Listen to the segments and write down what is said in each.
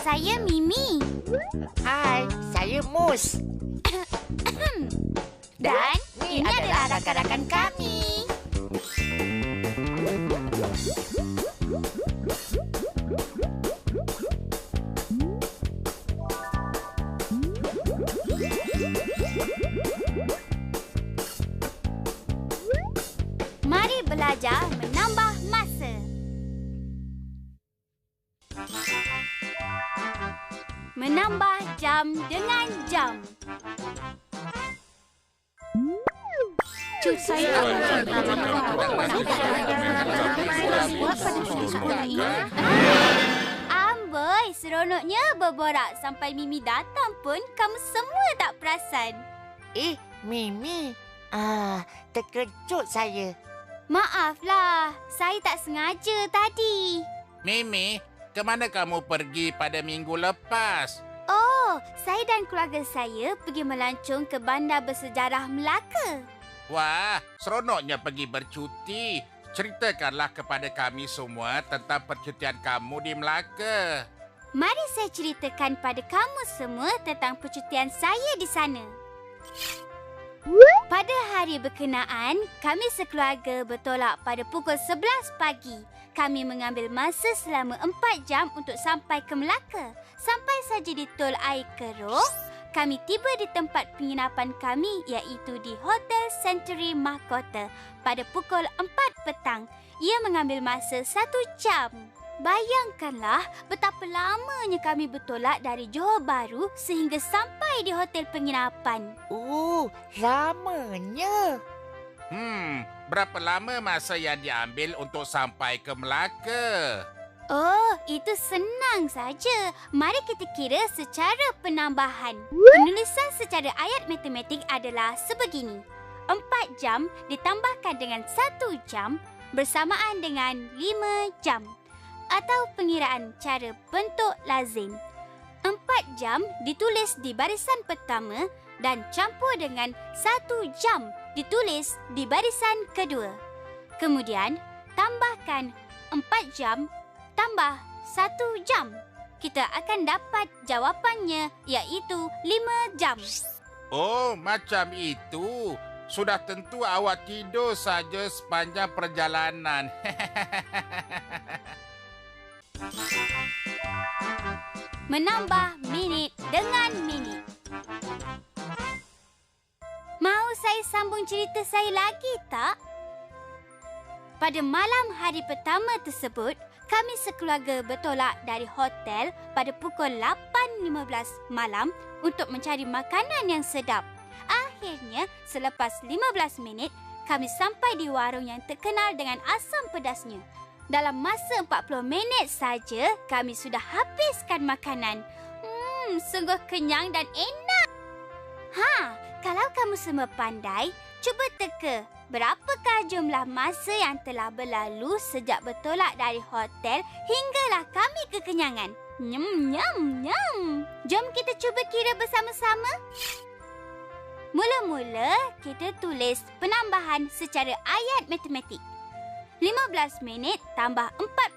Saya Mimi. Hai, saya Mus. Dan ini adalah rakan-rakan kami. Mari belajar menambah masa. Menambah jam dengan jam. Amboi, seronoknya berborak sampai Mimi datang pun kamu semua tak perasan. Mimi. Terkejut saya. Maaflah, saya tak sengaja tadi. Mimi, ke mana kamu pergi pada minggu lepas? Oh, saya dan keluarga saya pergi melancong ke bandar bersejarah Melaka. Wah, seronoknya pergi bercuti. Ceritakanlah kepada kami semua tentang percutian kamu di Melaka. Mari saya ceritakan pada kamu semua tentang percutian saya di sana. Pada hari berkenaan, kami sekeluarga bertolak pada pukul 11 pagi. Kami mengambil masa selama 4 jam untuk sampai ke Melaka. Sampai saja di Tol Air Keruh, kami tiba di tempat penginapan kami iaitu di Hotel Century Mahkota pada pukul 4 petang. Ia mengambil masa 1 jam. Bayangkanlah betapa lamanya kami bertolak dari Johor Bahru sehingga sampai di hotel penginapan. Lamanya. Berapa lama masa yang diambil untuk sampai ke Melaka? Oh, itu senang saja. Mari kita kira secara penambahan. Penulisan secara ayat matematik adalah sebegini. 4 jam ditambahkan dengan 1 jam bersamaan dengan 5 jam. Atau pengiraan cara bentuk lazim. 4 jam ditulis di barisan pertama dan campur dengan 1 jam ditulis di barisan kedua. Kemudian, tambahkan 4 jam tambah 1 jam. Kita akan dapat jawapannya iaitu 5 jam. Oh, macam itu. Sudah tentu awak tidur saja sepanjang perjalanan. Menambah minit dengan minit. Mahu saya sambung cerita saya lagi tak? Pada malam hari pertama tersebut, kami sekeluarga bertolak dari hotel pada pukul 8.15 malam untuk mencari makanan yang sedap. Akhirnya, selepas 15 minit, kami sampai di warung yang terkenal dengan asam pedasnya. Dalam masa 40 minit saja, kami sudah habiskan makanan. Sungguh kenyang dan enak. Kalau kamu semua pandai, cuba teka berapakah jumlah masa yang telah berlalu sejak bertolak dari hotel hinggalah kami kekenyangan. Nyam, nyam, nyam. Jom kita cuba kira bersama-sama. Mula-mula, kita tulis penambahan secara ayat matematik. 15 minit tambah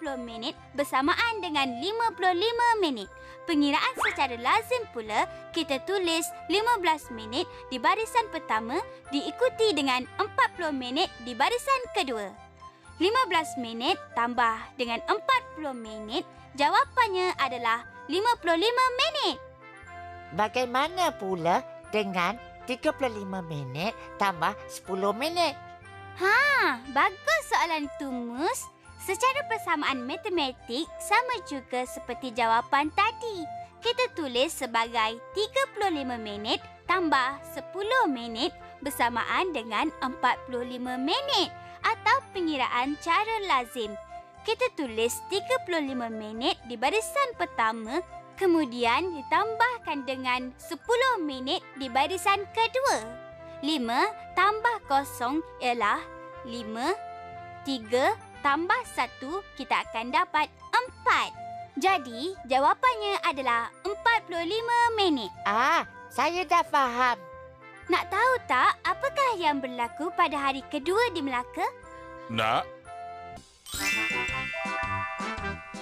40 minit bersamaan dengan 55 minit. Pengiraan secara lazim pula, kita tulis 15 minit di barisan pertama diikuti dengan 40 minit di barisan kedua. 15 minit tambah dengan 40 minit, jawapannya adalah 55 minit. Bagaimana pula dengan 35 minit tambah 10 minit? Bagus soalan itu, Mus. Secara persamaan matematik sama juga seperti jawapan tadi. Kita tulis sebagai 35 minit tambah 10 minit bersamaan dengan 45 minit atau pengiraan cara lazim. Kita tulis 35 minit di barisan pertama, kemudian ditambahkan dengan 10 minit di barisan kedua. 5 tambah 0 ialah 5. 3 tambah 1, kita akan dapat 4. Jadi, jawapannya adalah 45 minit. Saya dah faham. Nak tahu tak apakah yang berlaku pada hari kedua di Melaka? Nak?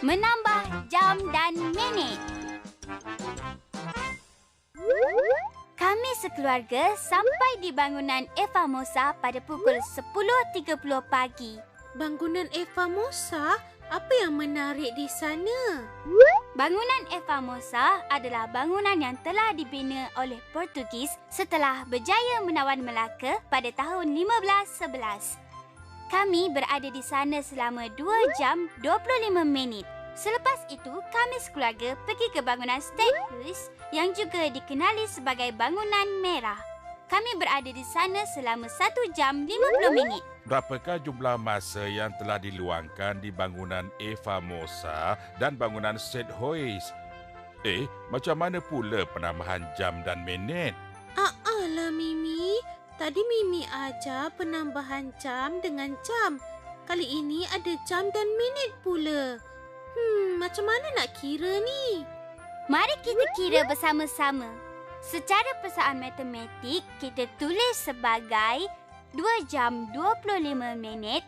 Menambah jam dan minit. Kami sekeluarga sampai di bangunan Efamosa pada pukul 10.30 pagi. Bangunan Efamosa? Apa yang menarik di sana? Bangunan Efamosa adalah bangunan yang telah dibina oleh Portugis setelah berjaya menawan Melaka pada tahun 1511. Kami berada di sana selama 2 jam 25 minit. Selepas itu, kami sekeluarga pergi ke bangunan State House yang juga dikenali sebagai Bangunan Merah. Kami berada di sana selama 1 jam 50 minit. Berapakah jumlah masa yang telah diluangkan di bangunan Efamosa dan bangunan State House? Macam mana pula penambahan jam dan minit? Alah Mimi, tadi Mimi ajar penambahan jam dengan jam. Kali ini ada jam dan minit pula. Macam mana nak kira ni? Mari kita kira bersama-sama. Secara persamaan matematik, kita tulis sebagai 2 jam 25 minit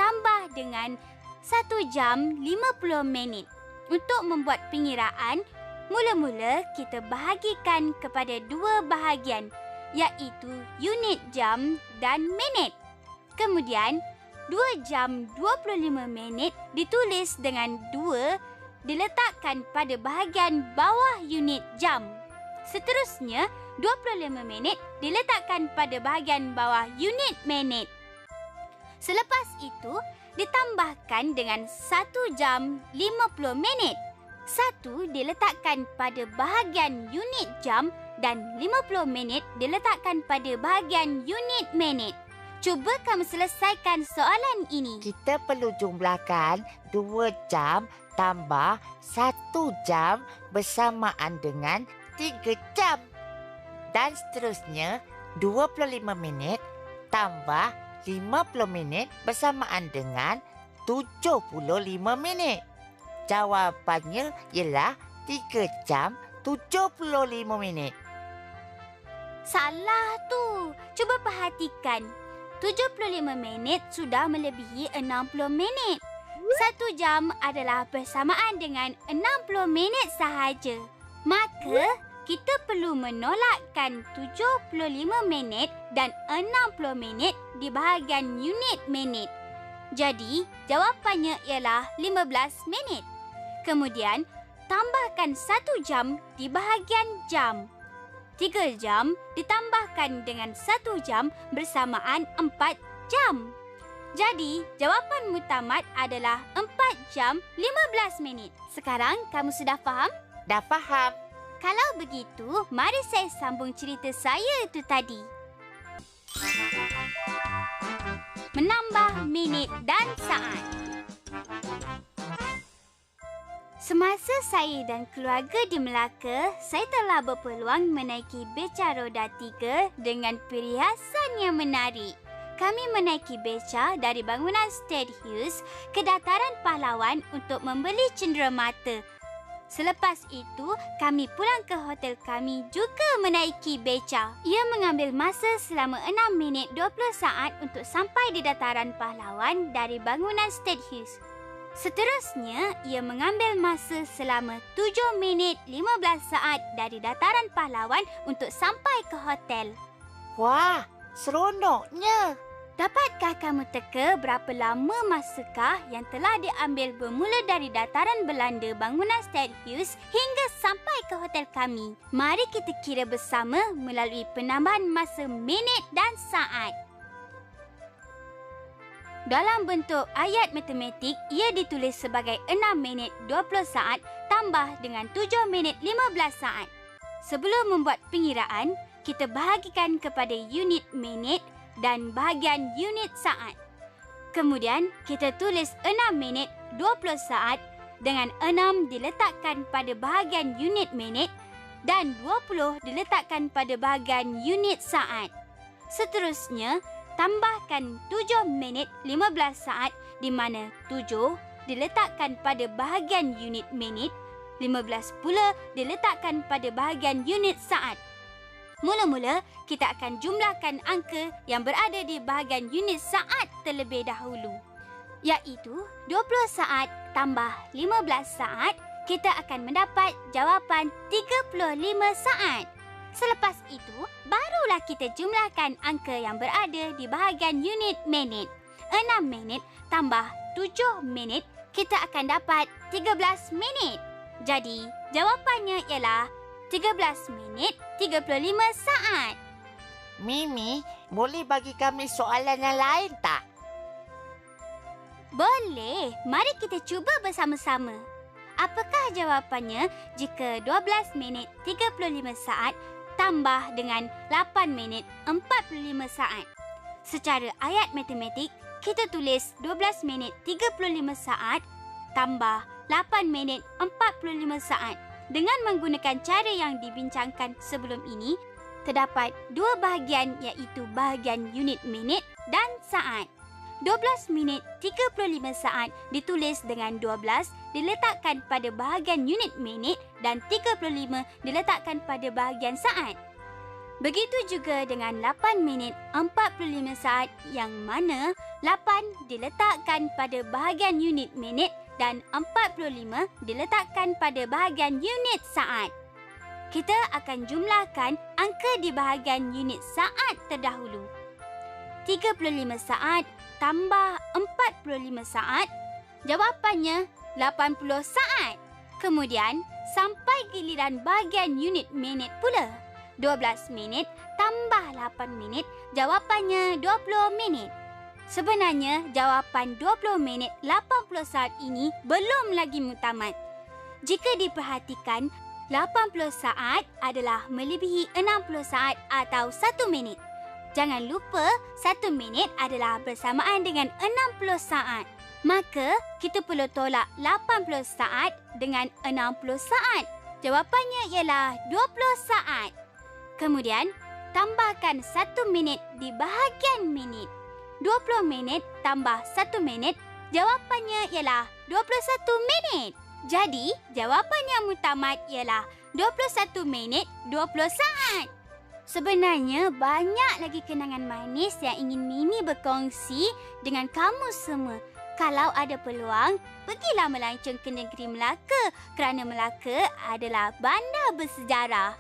tambah dengan 1 jam 50 minit. Untuk membuat pengiraan, mula-mula kita bahagikan kepada 2 bahagian, iaitu unit jam dan minit. Kemudian, 2 jam 25 minit ditulis dengan 2 diletakkan pada bahagian bawah unit jam. Seterusnya, 25 minit diletakkan pada bahagian bawah unit minit. Selepas itu, ditambahkan dengan 1 jam 50 minit. 1 diletakkan pada bahagian unit jam dan 50 minit diletakkan pada bahagian unit minit. Cuba kamu selesaikan soalan ini. Kita perlu jumlahkan 2 jam tambah 1 jam bersamaan dengan 3 jam. Dan seterusnya, 25 minit tambah 50 minit bersamaan dengan 75 minit. Jawapannya ialah 3 jam 75 minit. Salah tu. Cuba perhatikan. 75 minit sudah melebihi 60 minit. 1 jam adalah bersamaan dengan 60 minit sahaja. Maka, kita perlu menolakkan 75 minit dan 60 minit di bahagian unit minit. Jadi, jawapannya ialah 15 minit. Kemudian, tambahkan 1 jam di bahagian jam. 3 jam ditambahkan dengan 1 jam bersamaan 4 jam. Jadi, jawapan mutamat adalah 4 jam 15 minit. Sekarang, kamu sudah faham? Dah faham? Kalau begitu, mari saya sambung cerita saya itu tadi. Menambah minit dan saat. Semasa saya dan keluarga di Melaka, saya telah berpeluang menaiki beca roda 3 dengan perhiasan yang menarik. Kami menaiki beca dari bangunan State House ke Dataran Pahlawan untuk membeli cenderamata. Selepas itu, kami pulang ke hotel kami juga menaiki beca. Ia mengambil masa selama 6 minit 20 saat untuk sampai di Dataran Pahlawan dari bangunan State House. Seterusnya, ia mengambil masa selama 7 minit 15 saat dari Dataran Pahlawan untuk sampai ke hotel. Wah, seronoknya. Dapatkah kamu teka berapa lama masakah yang telah diambil bermula dari dataran Belanda bangunan State House hingga sampai ke hotel kami? Mari kita kira bersama melalui penambahan masa minit dan saat. Dalam bentuk ayat matematik, ia ditulis sebagai 6 minit 20 saat tambah dengan 7 minit 15 saat. Sebelum membuat pengiraan, kita bahagikan kepada unit minit dan bahagian unit saat. Kemudian, kita tulis 6 minit 20 saat dengan 6 diletakkan pada bahagian unit minit dan 20 diletakkan pada bahagian unit saat. Seterusnya, tambahkan 7 minit 15 saat di mana 7 diletakkan pada bahagian unit minit, 15 pula diletakkan pada bahagian unit saat. Mula-mula, kita akan jumlahkan angka yang berada di bahagian unit saat terlebih dahulu. Iaitu 20 saat tambah 15 saat, kita akan mendapat jawapan 35 saat. Selepas itu, barulah kita jumlahkan angka yang berada di bahagian unit minit. 6 minit tambah 7 minit, kita akan dapat 13 minit. Jadi, jawapannya ialah 13 minit 35 saat. Mimi, boleh bagi kami soalan yang lain tak? Boleh, mari kita cuba bersama-sama. Apakah jawapannya jika 12 minit 35 saat tambah dengan 8 minit 45 saat? Secara ayat matematik, kita tulis 12 minit 35 saat tambah 8 minit 45 saat. Dengan menggunakan cara yang dibincangkan sebelum ini, terdapat dua bahagian iaitu bahagian unit minit dan saat. 12 minit 35 saat ditulis dengan 12 diletakkan pada bahagian unit minit dan 35 diletakkan pada bahagian saat. Begitu juga dengan 8 minit 45 saat yang mana 8 diletakkan pada bahagian unit minit dan 45 diletakkan pada bahagian unit saat. Kita akan jumlahkan angka di bahagian unit saat terdahulu. 35 saat tambah 45 saat, jawapannya 80 saat. Kemudian, sampai giliran bahagian unit minit pula. 12 minit tambah 8 minit, jawapannya 20 minit. Sebenarnya, jawapan 20 minit 80 saat ini belum lagi muktamad. Jika diperhatikan, 80 saat adalah melebihi 60 saat atau 1 minit. Jangan lupa, 1 minit adalah bersamaan dengan 60 saat. Maka, kita perlu tolak 80 saat dengan 60 saat. Jawapannya ialah 20 saat. Kemudian, tambahkan 1 minit di bahagian minit. 20 minit tambah 1 minit, jawapannya ialah 21 minit. Jadi, jawapan yang muktamad ialah 21 minit 20 saat. Sebenarnya, banyak lagi kenangan manis yang ingin Mimi berkongsi dengan kamu semua. Kalau ada peluang, pergilah melancong ke negeri Melaka kerana Melaka adalah bandar bersejarah.